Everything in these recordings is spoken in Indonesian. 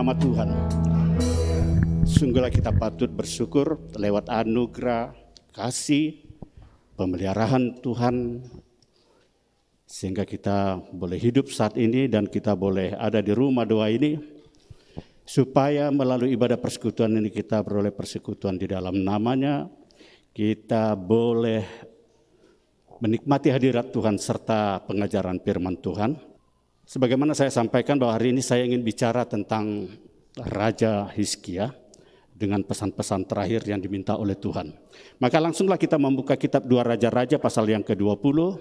nama Tuhan. Sungguhlah kita patut bersyukur lewat anugerah, kasih, pemeliharaan Tuhan, sehingga kita boleh hidup saat ini dan kita boleh ada di rumah doa ini, supaya melalui ibadah persekutuan ini kita beroleh persekutuan di dalam namanya, kita boleh menikmati hadirat Tuhan serta pengajaran firman Tuhan. Sebagaimana saya sampaikan bahwa hari ini saya ingin bicara tentang Raja Hizkia dengan pesan-pesan terakhir yang diminta oleh Tuhan. Maka langsunglah kita membuka kitab 2 Raja-Raja pasal yang ke-20,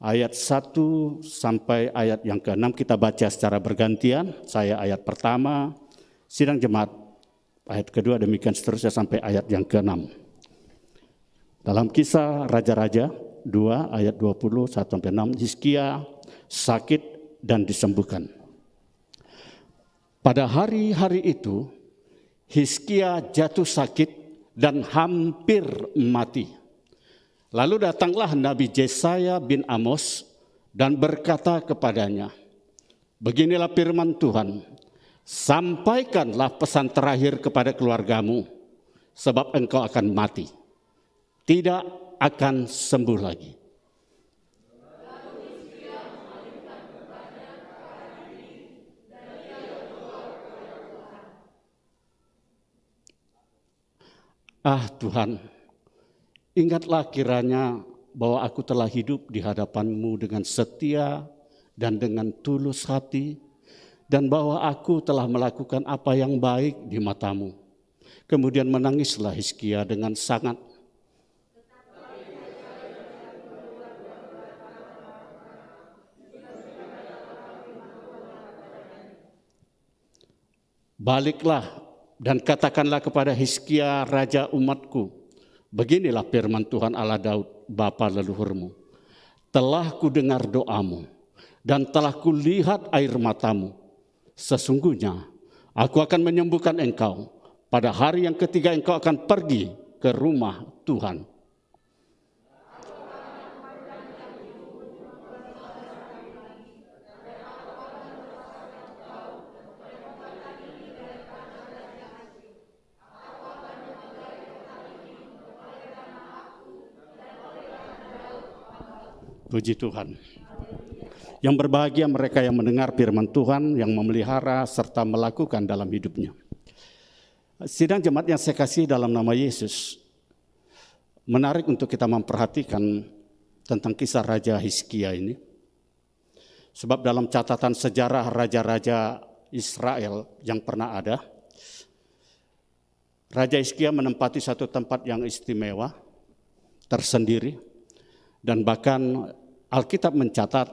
ayat 1 sampai ayat yang ke-6 kita baca secara bergantian. Saya ayat pertama, sidang jemaat ayat kedua, demikian seterusnya sampai ayat yang ke-6. Dalam kisah Raja-Raja 2 ayat 20 1 sampai 6, Hizkia sakit dan disembuhkan. Pada hari-hari itu Hizkia jatuh sakit dan hampir mati. Lalu datanglah Nabi Yesaya bin Amos dan berkata kepadanya, beginilah firman Tuhan, sampaikanlah pesan terakhir kepada keluargamu, sebab engkau akan mati, tidak akan sembuh lagi. Ah Tuhan, ingatlah kiranya bahwa aku telah hidup di hadapan-Mu dengan setia dan dengan tulus hati, dan bahwa aku telah melakukan apa yang baik di mata-Mu. Kemudian menangislah Hizkia dengan sangat. Baliklah dan katakanlah kepada Hizkia raja umatku, beginilah firman Tuhan Allah Daud, bapa leluhurmu. Telah kudengar doamu dan telah kulihat air matamu. Sesungguhnya aku akan menyembuhkan engkau. Pada hari yang ketiga engkau akan pergi ke rumah Tuhan. Puji Tuhan. Yang berbahagia mereka yang mendengar firman Tuhan, yang memelihara serta melakukan dalam hidupnya. Sidang jemaat yang saya kasih dalam nama Yesus, menarik untuk kita memperhatikan tentang kisah Raja Hizkia ini. Sebab dalam catatan sejarah raja-raja Israel yang pernah ada, Raja Hizkia menempati satu tempat yang istimewa, tersendiri. Dan bahkan Alkitab mencatat,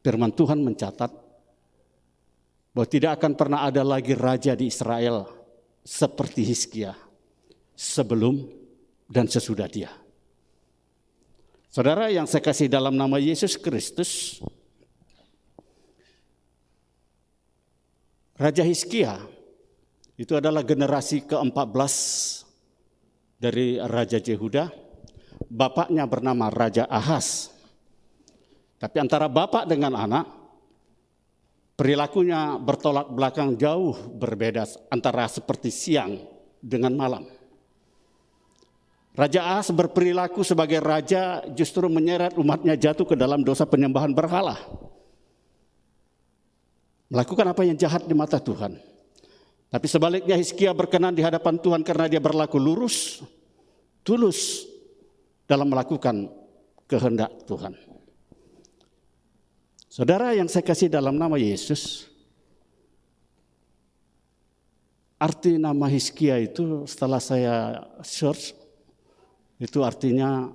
firman Tuhan mencatat, bahwa tidak akan pernah ada lagi raja di Israel seperti Hizkia sebelum dan sesudah dia. Saudara yang saya kasih dalam nama Yesus Kristus, Raja Hizkia itu adalah generasi ke-14 dari Raja Yehuda. Bapaknya bernama Raja Ahaz. Tapi antara bapak dengan anak, perilakunya bertolak belakang jauh berbeda, antara seperti siang dengan malam. Raja Ahaz berperilaku sebagai raja justru menyeret umatnya jatuh ke dalam dosa penyembahan berhala. Melakukan apa yang jahat di mata Tuhan. Tapi sebaliknya Hizkia berkenan di hadapan Tuhan karena dia berlaku lurus, tulus, dalam melakukan kehendak Tuhan. Saudara yang saya kasih dalam nama Yesus, arti nama Hizkia itu setelah saya search, itu artinya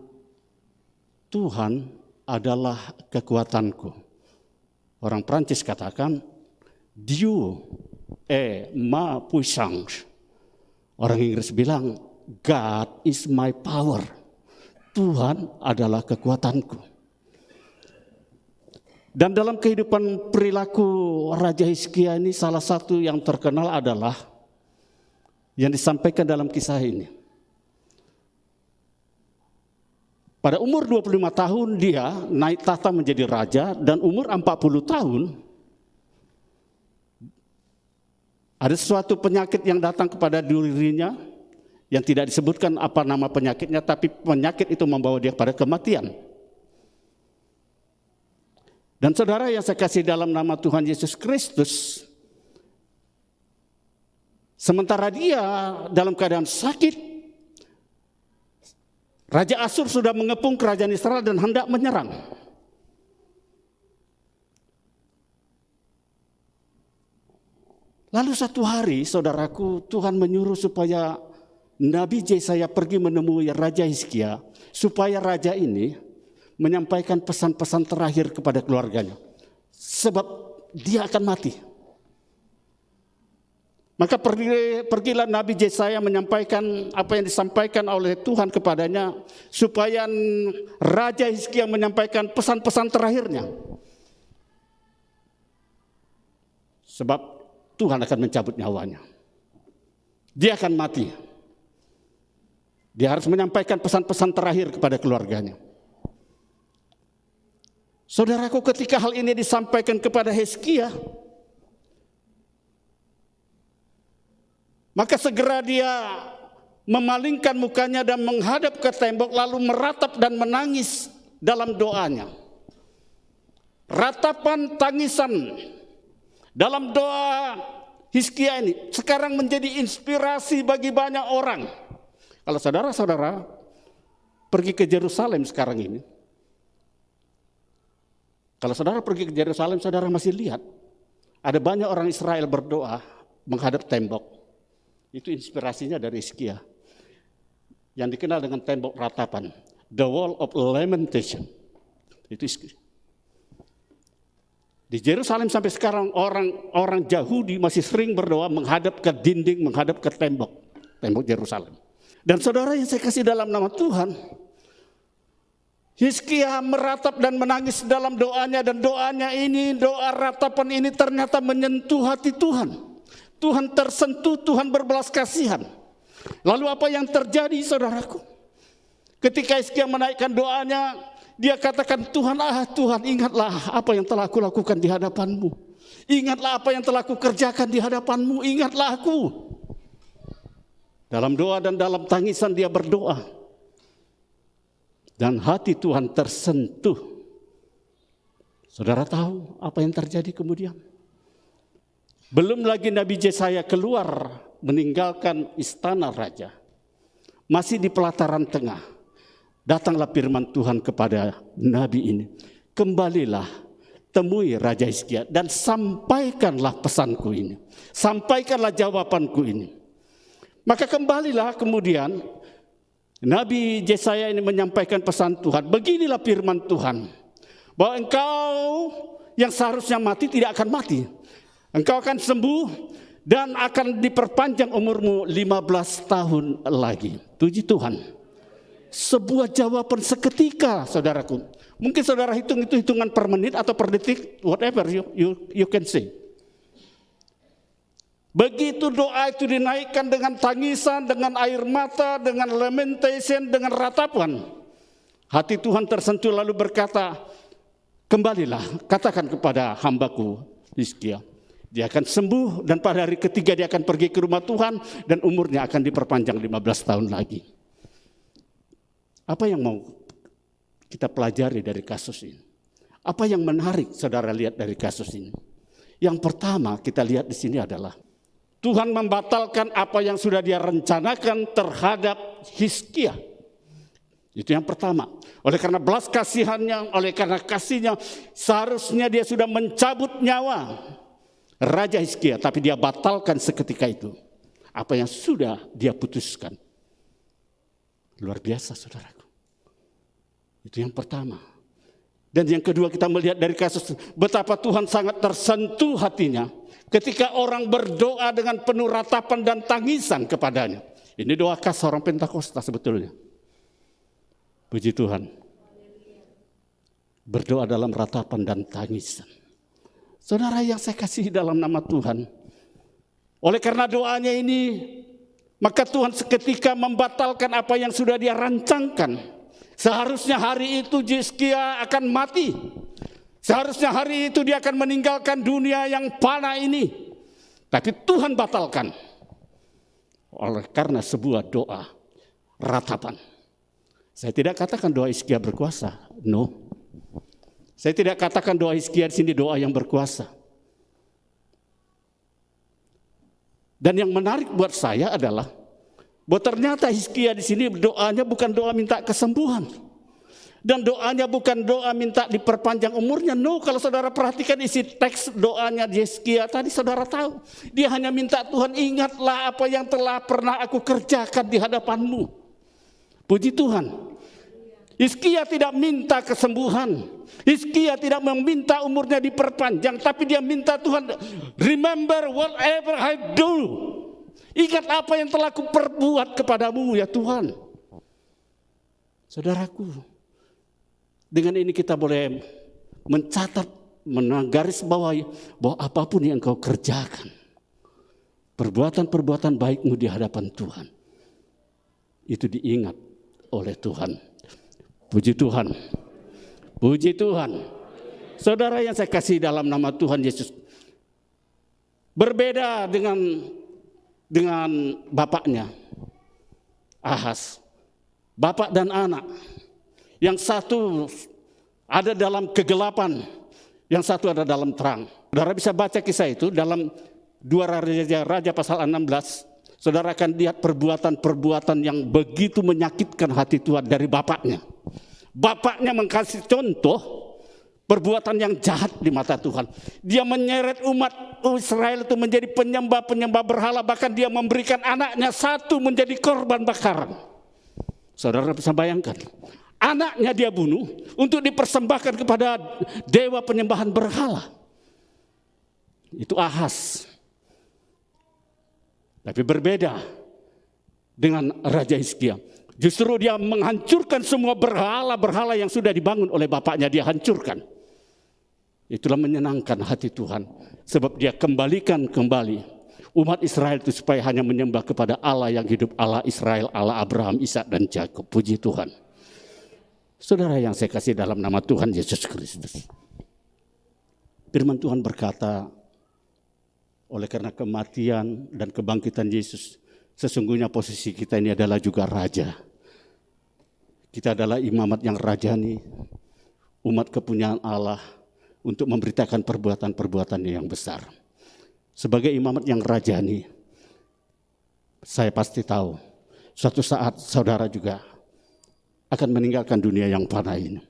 Tuhan adalah kekuatanku. Orang Prancis katakan, Dieu est ma puissance. Orang Inggris bilang, God is my power. Tuhan adalah kekuatanku. Dan dalam kehidupan perilaku Raja Hizkia ini salah satu yang terkenal adalah yang disampaikan dalam kisah ini. Pada umur 25 tahun dia naik tahta menjadi raja, dan umur 40 tahun Ada suatu penyakit yang datang kepada dirinya yang tidak disebutkan apa nama penyakitnya, tapi penyakit itu membawa dia pada kematian. Dan saudara yang saya kasih dalam nama Tuhan Yesus Kristus, sementara dia dalam keadaan sakit, Raja Asyur sudah mengepung kerajaan Israel dan hendak menyerang. Lalu satu hari, saudaraku, Tuhan menyuruh supaya Nabi Yesaya pergi menemui Raja Hizkia, supaya raja ini menyampaikan pesan-pesan terakhir kepada keluarganya, sebab dia akan mati. Maka pergilah Nabi Yesaya menyampaikan apa yang disampaikan oleh Tuhan kepadanya, supaya Raja Hizkia menyampaikan pesan-pesan terakhirnya. Sebab Tuhan akan mencabut nyawanya. Dia akan mati. Dia harus menyampaikan pesan-pesan terakhir kepada keluarganya. Saudaraku, ketika hal ini disampaikan kepada Hizkia, maka segera dia memalingkan mukanya dan menghadap ke tembok, lalu meratap dan menangis dalam doanya. Ratapan tangisan dalam doa Hizkia ini sekarang menjadi inspirasi bagi banyak orang. Kalau saudara-saudara pergi ke Yerusalem sekarang ini, kalau saudara pergi ke Yerusalem, saudara masih lihat ada banyak orang Israel berdoa menghadap tembok. Itu inspirasinya dari Hizkia, yang dikenal dengan tembok ratapan, the wall of lamentation. Itu Hizkia. Di Yerusalem sampai sekarang orang Yahudi masih sering berdoa menghadap ke dinding, menghadap ke tembok Yerusalem. Dan saudara yang saya kasih dalam nama Tuhan, Hizkia meratap dan menangis dalam doanya, dan doanya ini, doa ratapan ini ternyata menyentuh hati Tuhan. Tuhan tersentuh, Tuhan berbelas kasihan. Lalu apa yang terjadi, saudaraku? Ketika Hizkia menaikkan doanya, dia katakan, Tuhan ingatlah apa yang telah aku lakukan di hadapan-Mu. Ingatlah apa yang telah aku kerjakan di hadapan-Mu. Ingatlah aku. Dalam doa dan dalam tangisan dia berdoa. Dan hati Tuhan tersentuh. Saudara tahu apa yang terjadi kemudian? Belum lagi Nabi Yesaya keluar meninggalkan istana raja. Masih di pelataran tengah. Datanglah firman Tuhan kepada Nabi ini. Kembalilah, temui Raja Hizkia dan sampaikanlah pesanku ini. Sampaikanlah jawabanku ini. Maka kembalilah kemudian Nabi Yesaya ini menyampaikan pesan Tuhan. Beginilah firman Tuhan. Bahwa engkau yang seharusnya mati tidak akan mati. Engkau akan sembuh dan akan diperpanjang umurmu 15 tahun lagi. Puji Tuhan. Sebuah jawaban seketika, saudaraku. Mungkin saudara hitung itu hitungan per menit atau per detik, whatever you can say. Begitu doa itu dinaikkan dengan tangisan, dengan air mata, dengan lamentation, dengan ratapan, hati Tuhan tersentuh lalu berkata, kembalilah, katakan kepada hambaku Hizkia, dia akan sembuh dan pada hari ketiga dia akan pergi ke rumah Tuhan dan umurnya akan diperpanjang 15 tahun lagi. Apa yang mau kita pelajari dari kasus ini? Apa yang menarik saudara lihat dari kasus ini? Yang pertama kita lihat di sini adalah Tuhan membatalkan apa yang sudah dia rencanakan terhadap Hizkia. Itu yang pertama. Oleh karena belas kasihannya, oleh karena kasihnya, seharusnya dia sudah mencabut nyawa Raja Hizkia, tapi dia batalkan seketika itu apa yang sudah dia putuskan. Luar biasa, saudaraku. Itu yang pertama. Dan yang kedua kita melihat dari kasus betapa Tuhan sangat tersentuh hatinya ketika orang berdoa dengan penuh ratapan dan tangisan kepadanya. Ini doa khas orang Pentakosta sebetulnya. Puji Tuhan. Berdoa dalam ratapan dan tangisan. Saudara yang saya kasih dalam nama Tuhan. Oleh karena doanya ini, maka Tuhan seketika membatalkan apa yang sudah dia rancangkan. Seharusnya hari itu Hizkia akan mati. Seharusnya hari itu dia akan meninggalkan dunia yang fana ini. Tapi Tuhan batalkan oleh karena sebuah doa ratapan. Saya tidak katakan doa Hizkia berkuasa, no. Saya tidak katakan doa Hizkia di sini doa yang berkuasa. Dan yang menarik buat saya adalah bahwa ternyata Hizkia di sini doanya bukan doa minta kesembuhan. Dan doanya bukan doa minta diperpanjang umurnya. No, kalau saudara perhatikan isi teks doanya Hizkia tadi, saudara tahu. Dia hanya minta, Tuhan ingatlah apa yang telah pernah aku kerjakan di hadapanmu. Puji Tuhan. Hizkia tidak minta kesembuhan. Hizkia tidak meminta umurnya diperpanjang. Tapi dia minta, Tuhan, remember whatever I do. Ingat apa yang telah aku perbuat kepadamu ya Tuhan. Saudaraku, dengan ini kita boleh mencatat, menggarisbawahi bahwa apapun yang kau kerjakan, perbuatan-perbuatan baikmu di hadapan Tuhan, itu diingat oleh Tuhan. Puji Tuhan. Puji Tuhan. Saudara yang saya kasih dalam nama Tuhan Yesus, berbeda dengan bapaknya, Ahaz. Bapak dan anak. Yang satu ada dalam kegelapan, yang satu ada dalam terang. Saudara bisa baca kisah itu dalam 2 Raja pasal 16. Saudara akan lihat perbuatan-perbuatan yang begitu menyakitkan hati Tuhan dari bapaknya. Bapaknya mengkasih contoh perbuatan yang jahat di mata Tuhan. Dia menyeret umat Israel itu menjadi penyembah-penyembah berhala. Bahkan dia memberikan anaknya satu menjadi korban bakaran. Saudara bisa bayangkan. Anaknya dia bunuh untuk dipersembahkan kepada dewa penyembahan berhala. Itu Ahaz. Tapi berbeda dengan Raja Hizkia. Justru dia menghancurkan semua berhala-berhala yang sudah dibangun oleh bapaknya, dia hancurkan. Itulah menyenangkan hati Tuhan. Sebab dia kembalikan kembali umat Israel itu supaya hanya menyembah kepada Allah yang hidup, Allah Israel, Allah Abraham, Ishak dan Yakub. Puji Tuhan. Saudara yang saya kasih dalam nama Tuhan Yesus Kristus. Firman Tuhan berkata, oleh karena kematian dan kebangkitan Yesus, sesungguhnya posisi kita ini adalah juga raja. Kita adalah imamat yang rajani, umat kepunyaan Allah untuk memberitakan perbuatan-perbuatannya yang besar. Sebagai imamat yang rajani, saya pasti tahu suatu saat saudara juga akan meninggalkan dunia yang fana ini.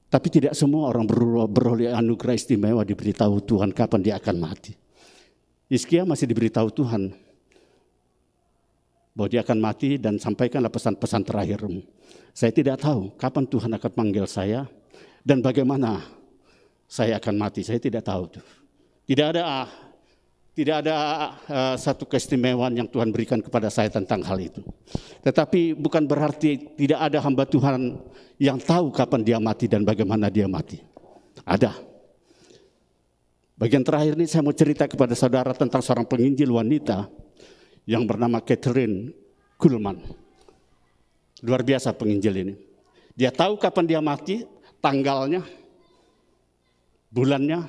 Tapi tidak semua orang beroleh anugerah istimewa diberitahu Tuhan kapan dia akan mati. Hizkia masih diberitahu Tuhan bahwa dia akan mati dan sampaikanlah pesan-pesan terakhirmu. Saya tidak tahu kapan Tuhan akan panggil saya dan bagaimana saya akan mati. Saya tidak tahu. Tidak ada satu keistimewaan yang Tuhan berikan kepada saya tentang hal itu. Tetapi bukan berarti tidak ada hamba Tuhan yang tahu kapan dia mati dan bagaimana dia mati. Ada. Bagian terakhir ini saya mau cerita kepada saudara tentang seorang penginjil wanita yang bernama Kathryn Kuhlman. Luar biasa penginjil ini. Dia tahu kapan dia mati, tanggalnya, bulannya,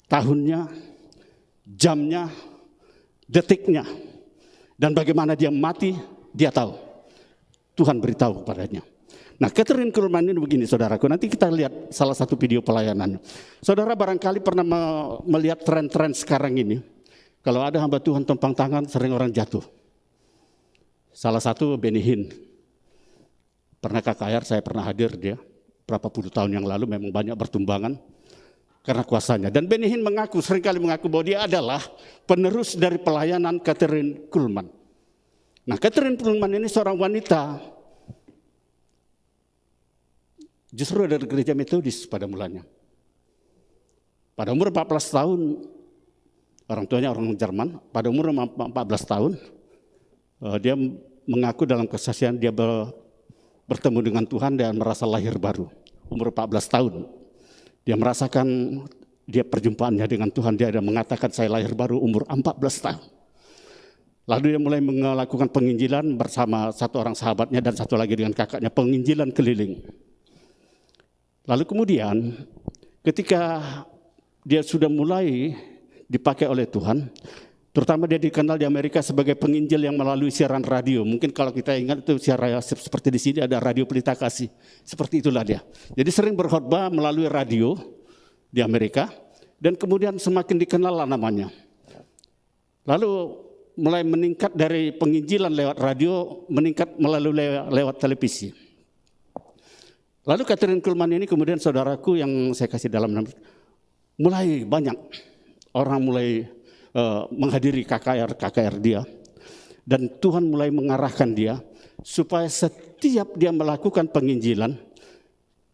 tahunnya, jamnya, detiknya. Dan bagaimana dia mati, dia tahu. Tuhan beritahu kepadanya. Nah, Kathryn Kuhlman ini begini saudaraku, nanti kita lihat salah satu video pelayanannya. Saudara barangkali pernah melihat tren-tren sekarang ini. Kalau ada hamba Tuhan tumpang tangan, sering orang jatuh. Salah satu Benny Hinn. Pernah KKR, saya pernah hadir dia. Berapa puluh tahun yang lalu memang banyak bertumbangan karena kuasanya. Dan Benny Hinn seringkali mengaku bahwa dia adalah penerus dari pelayanan Kathryn Kuhlman. Nah, Kathryn Kuhlman ini seorang wanita justru dari gereja Metodis pada mulanya. Pada umur 14 tahun, orang tuanya orang Jerman, pada umur 14 tahun, dia mengaku dalam kesaksian dia bertemu dengan Tuhan dan merasa lahir baru. Umur 14 tahun, dia merasakan dia perjumpaannya dengan Tuhan, dia ada mengatakan saya lahir baru umur 14 tahun. Lalu dia mulai melakukan penginjilan bersama satu orang sahabatnya dan satu lagi dengan kakaknya, penginjilan keliling. Lalu kemudian ketika dia sudah mulai dipakai oleh Tuhan. Terutama dia dikenal di Amerika sebagai penginjil yang melalui siaran radio. Mungkin kalau kita ingat itu siaran seperti di sini ada Radio Pelita Kasih. Seperti itulah dia. Jadi sering berkhotbah melalui radio di Amerika. Dan kemudian semakin dikenal lah namanya. Lalu mulai meningkat dari penginjilan lewat radio, meningkat melalui lewat televisi. Lalu Kathryn Kuhlman ini kemudian saudaraku yang saya kasih dalam nama, mulai banyak orang mulai menghadiri KKR dia. Dan Tuhan mulai mengarahkan dia supaya setiap dia melakukan penginjilan,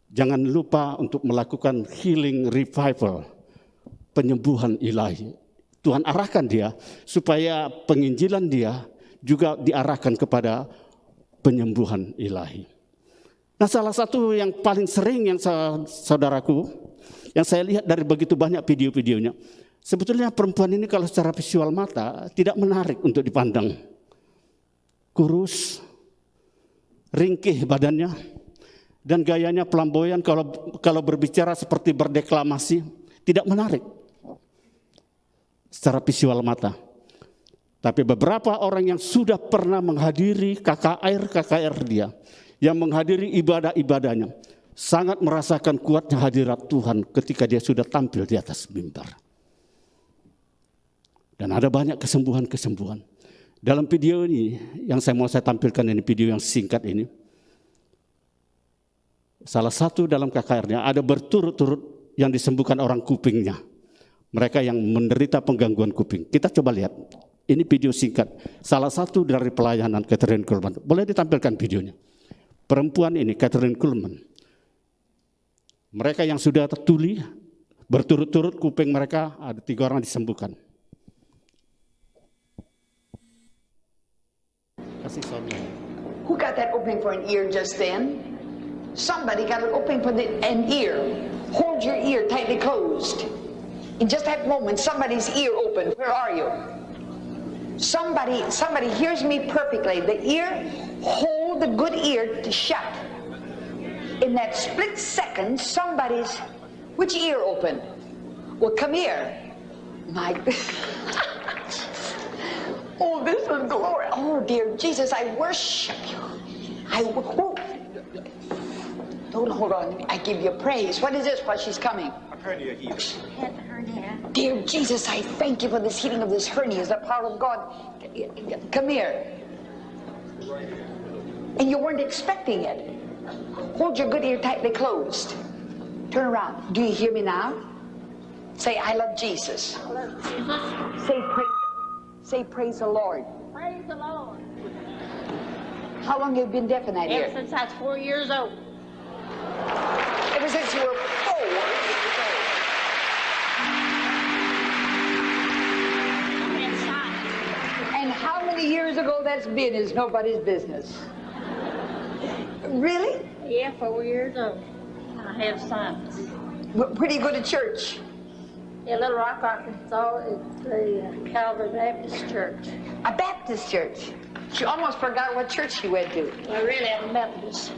jangan lupa untuk melakukan healing revival, penyembuhan ilahi. Tuhan arahkan dia supaya penginjilan dia juga diarahkan kepada penyembuhan ilahi. Nah, salah satu yang paling sering yang saudaraku, yang saya lihat dari begitu banyak video-videonya, sebetulnya perempuan ini kalau secara visual mata tidak menarik untuk dipandang. Kurus, ringkih badannya, dan gayanya flamboyan kalau berbicara seperti berdeklamasi, tidak menarik secara visual mata. Tapi beberapa orang yang sudah pernah menghadiri KKR dia, yang menghadiri ibadah-ibadahnya, sangat merasakan kuatnya hadirat Tuhan ketika dia sudah tampil di atas mimbar. Dan ada banyak kesembuhan-kesembuhan. Dalam video ini, yang saya tampilkan ini, video yang singkat ini, salah satu dalam KKR-nya ada berturut-turut yang disembuhkan orang kupingnya. Mereka yang menderita penggangguan kuping. Kita coba lihat, ini video singkat. Salah satu dari pelayanan Kathryn Kuhlman. Boleh ditampilkan videonya. Perempuan ini, Kathryn Kuhlman. Mereka yang sudah tertuli, berturut-turut kuping mereka, ada 3 orang disembuhkan. Kasih Sonia. Who got that opening for an ear just then? Somebody got an opening for an ear. Hold your ear tightly closed. In just that moment, somebody's ear opened. Where are you? Somebody hears me perfectly. The ear, hold the good ear to shut. In that split second, which ear opened? Well, come here. My oh, this is glory. Oh, dear Jesus, I worship you. Don't hold on. I give you praise. What is this while she's coming? Hernia healed. Hernia. Dear Jesus, I thank you for this healing of this hernia. Is the power of God. Come here. And you weren't expecting it. Hold your good ear tightly closed. Turn around. Do you hear me now? Say, I love Jesus. I love Jesus. Say, praise the Lord. Praise the Lord. How long have you been deaf in that ear? Ever since I was 4 years old. Ever since you were 4 years old. And how many years ago that's been is nobody's business. Really? Yeah, 4 years old. I have sons. Pretty good at church. In Little Rock, Arkansas, it's the Calvary Baptist Church. A Baptist church. She almost forgot what church she went to. Well, really, I'm a Methodist.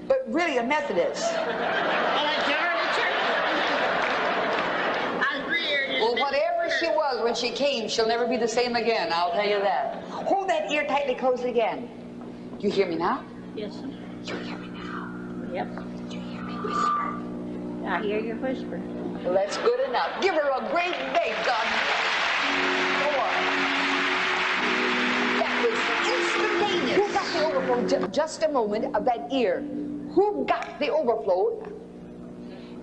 But really a Methodist. Well, I joined the church. I was reared in Well, a whatever Methodist she church. was when she came, she'll never be the same again, I'll tell you that. Hold that ear tightly closed again. Do you hear me now? Yes, sir. You hear me now? Yep. Do you hear me whisper? I hear your whisper. Well, that's good enough. Give her a great big God. Go on. That was instantaneous. Who got the overflow? Just a moment of that ear. Who got the overflow?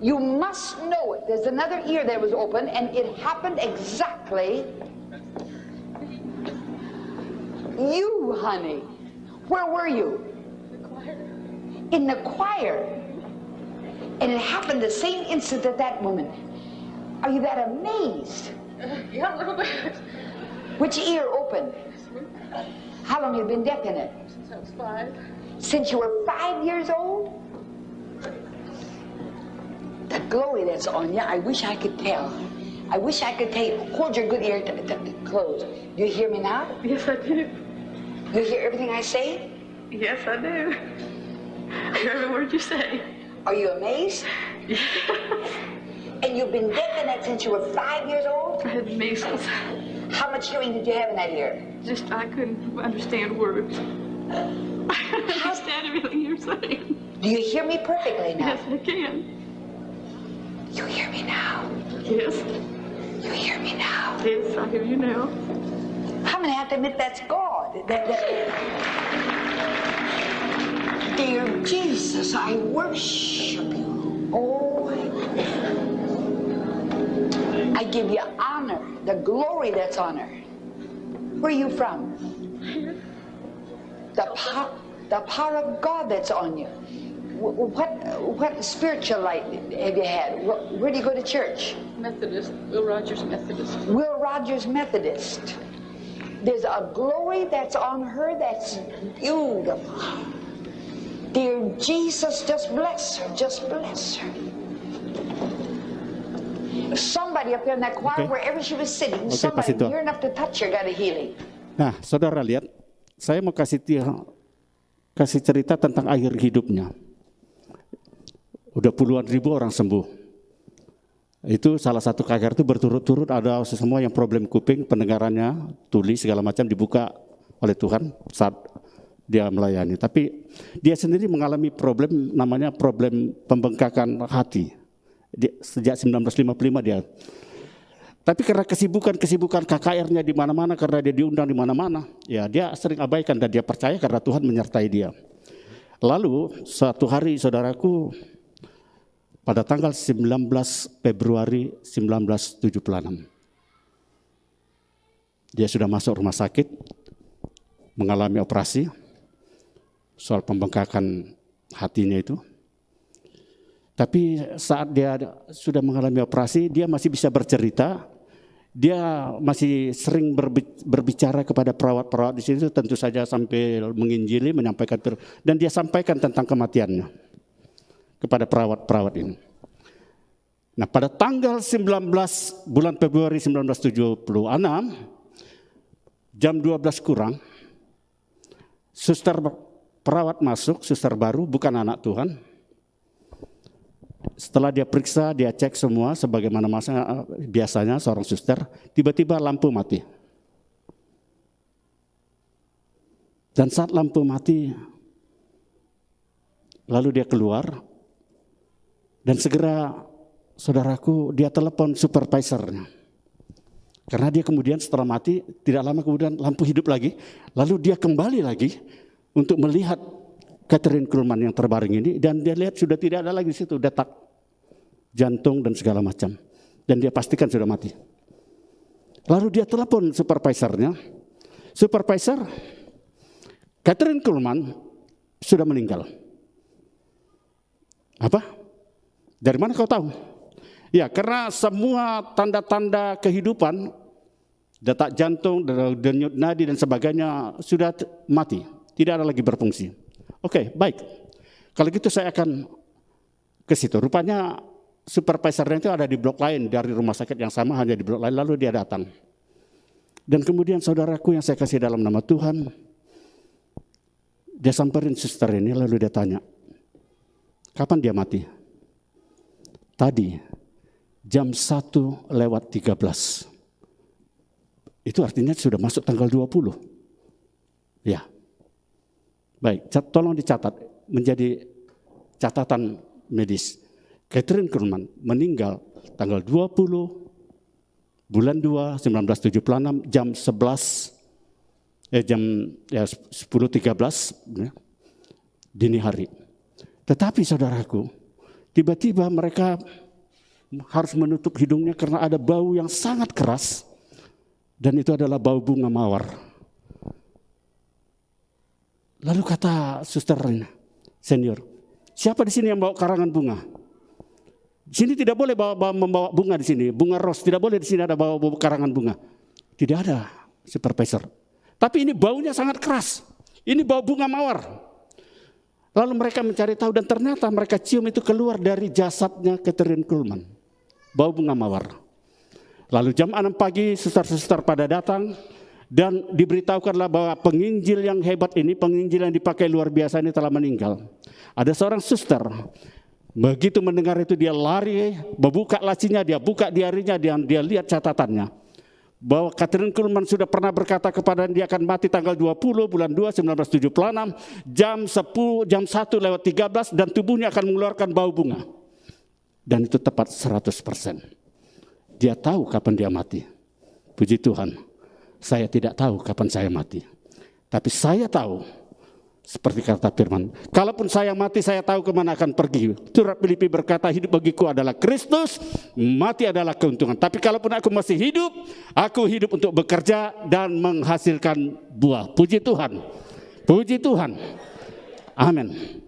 You must know it. There's another ear that was open, and it happened exactly. You, honey. Where were you? In the choir. And it happened the same instant that that woman. Are you that amazed? Yeah, a little bit. Which ear opened? How long have you been deaf in it? Since I was 5. Since you were 5 years old? The glory that's on you, I wish I could tell. I wish I could tell you. Hold your good ear closed. Do you hear me now? Yes, I do. You hear everything I say? Yes, I do. Every word you say. Are you amazed? And you've been deaf in that since you were 5 years old? I had measles. How much hearing did you have in that ear? Just, I couldn't understand words. I understand everything you're saying. Do you hear me perfectly now? Yes, I can. You hear me now? Yes, You hear me now? yes, I hear you now. I'm gonna have to admit that's God. Dear Jesus, I worship you. Oh, I give you honor, the glory that's honor. Where are you from? The power of God that's on you. What spiritual light have you had? Where do you go to church? Methodist, Will Rogers Methodist. Will Rogers Methodist. There's a glory that's on her that's beautiful. Dear Jesus, just bless her, just bless her. Somebody up there in that choir, Okay. wherever she was sitting, Okay, somebody Pastor. near enough to touch her got a healing. Nah, saudara lihat, saya mau kasih cerita tentang akhir hidupnya. Udah puluhan ribu orang sembuh. Itu salah satu KKR itu berturut-turut ada semua yang problem kuping, pendengarannya, tuli segala macam dibuka oleh Tuhan saat dia melayani. Tapi dia sendiri mengalami problem namanya problem pembengkakan hati. Sejak 1955 dia. Tapi karena kesibukan KKR-nya di mana-mana, karena dia diundang di mana-mana, ya dia sering abaikan dan dia percaya karena Tuhan menyertai dia. Lalu suatu hari saudaraku, pada tanggal 19 Februari 1976, dia sudah masuk rumah sakit, mengalami operasi, soal pembengkakan hatinya itu. Tapi saat dia sudah mengalami operasi, dia masih bisa bercerita, dia masih sering berbicara kepada perawat-perawat di situ, tentu saja sampai menginjili, menyampaikan, dan dia sampaikan tentang kematiannya kepada perawat-perawat ini. Nah, pada tanggal 19 bulan Februari 1976, jam 12 kurang, suster perawat masuk, suster baru, bukan anak Tuhan. Setelah dia periksa, dia cek semua sebagaimana biasanya seorang suster, tiba-tiba lampu mati. Dan saat lampu mati, lalu dia keluar, dan segera saudaraku dia telepon supervisornya. Karena dia kemudian setelah mati, tidak lama kemudian lampu hidup lagi, lalu dia kembali lagi untuk melihat Catherine Kuhlman yang terbaring ini, dan dia lihat sudah tidak ada lagi di situ detak jantung dan segala macam, dan dia pastikan sudah mati. Lalu dia telepon supervisornya, supervisor, Catherine Kuhlman sudah meninggal. Apa? Dari mana kau tahu? Ya, karena semua tanda-tanda kehidupan, detak jantung, denyut nadi dan sebagainya sudah mati, tidak ada lagi berfungsi. Oke, baik. Kalau gitu saya akan ke situ. Rupanya supervisornya itu ada di blok lain dari rumah sakit yang sama, hanya di blok lain. Lalu dia datang. Dan kemudian saudaraku yang saya kasih dalam nama Tuhan, dia samperin suster ini, lalu dia tanya, kapan dia mati? Tadi jam 1:13. Itu artinya sudah masuk tanggal 20. Ya. Baik, tolong dicatat menjadi catatan medis. Catherine Kuhlman meninggal tanggal 20 bulan 2 1976 jam 10:13 ya, dini hari. Tetapi saudaraku, tiba-tiba mereka harus menutup hidungnya karena ada bau yang sangat keras, dan itu adalah bau bunga mawar. Lalu kata suster senior, siapa di sini yang bawa karangan bunga? Di sini tidak boleh membawa bunga di sini, bunga ros tidak boleh di sini ada bawa karangan bunga. Tidak ada, supervisor. Tapi ini baunya sangat keras. Ini bau bunga mawar. Lalu mereka mencari tahu dan ternyata mereka cium itu keluar dari jasadnya Catherine Kuhlman. Bau bunga mawar. Lalu jam 6 pagi suster-suster pada datang dan diberitahukanlah bahwa penginjil yang hebat ini, penginjil yang dipakai luar biasa ini telah meninggal. Ada seorang suster Begitu mendengar itu dia lari, membuka lacinya, dia buka diarinya, dia lihat catatannya. Bahwa Kathryn Kuhlman sudah pernah berkata kepada dia akan mati tanggal 20 bulan 2 1976 jam 1:13 dan tubuhnya akan mengeluarkan bau bunga. Dan itu tepat 100%. Dia tahu kapan dia mati. Puji Tuhan, saya tidak tahu kapan saya mati. Tapi saya tahu, seperti kata firman, kalaupun saya mati saya tahu kemana akan pergi. Surat Filipi berkata, hidup bagiku adalah Kristus, mati adalah keuntungan. Tapi kalaupun aku masih hidup, aku hidup untuk bekerja dan menghasilkan buah. Puji Tuhan, puji Tuhan. Amin.